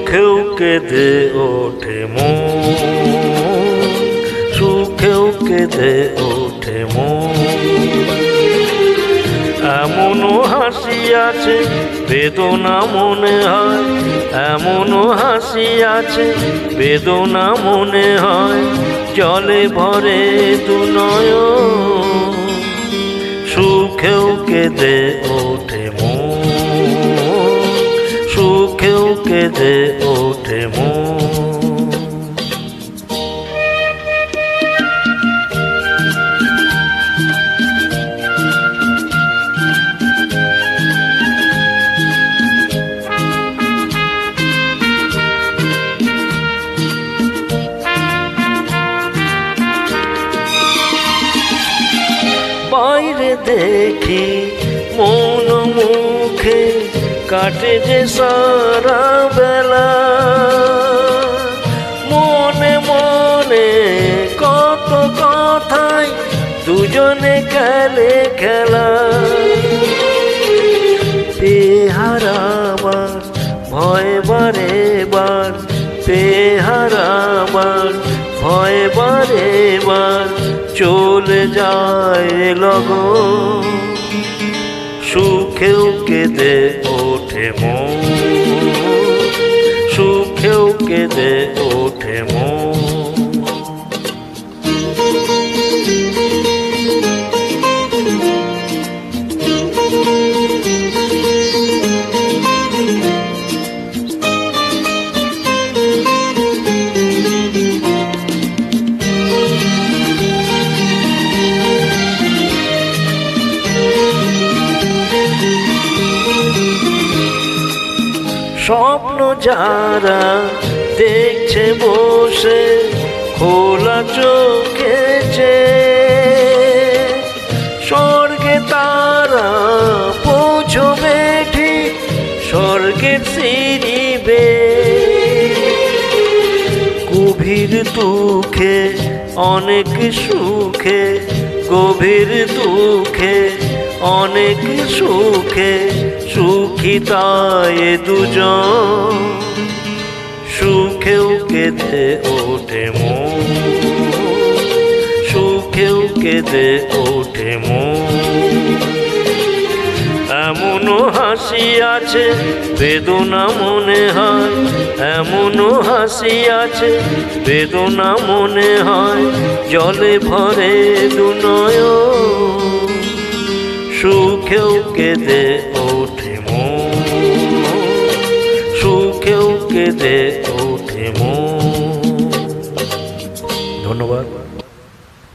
সুখেও কেঁদে ওঠে মন, সুখেও কেঁদে ওঠে মন। এমনও হাসি আছে বেদনা মনে হয়, এমনও হাসি আছে বেদনা মনে হয়, জলে ভরে দু নয়ন। সুখেও কেঁদে ওঠে মন, সুখেও কেঁদে ওঠে মন। বাইরে দেখি মন মুখে কাটে যে সারা বেলা, মনে মনে কত কথাই দুজনে খেলে খেলা। পেহারাবার ভয় বারে বার, পেহারাবার ভয় বারে বার, চলে যায় লগন। সুখেও কেঁদে ওঠে মন, সুখেও কেঁদে ওঠে মন। স্বপ্ন যারা দেখছে বসে খোলা চোখে যে, স্বর্গে তারা পৌঁছবে ঠিক স্বর্গের সিঁড়ি বেয়ে। গভীর দুঃখে অনেক সুখে, গভীর দুঃখে অনেক সুখে, সুখী তাই দুজন। সুখেও কেঁদে ওঠে মন, সুখেও কেঁদে ওঠে মন। এমনও হাসি আছে বেদনা মনে হয়, এমনও হাসি আছে বেদনা মনে হয়, জলে ভরে দু নয়ন। সুখেও কেঁদে ওঠে মন, সুখেও কেঁদে ওঠে মন। ধন্যবাদ।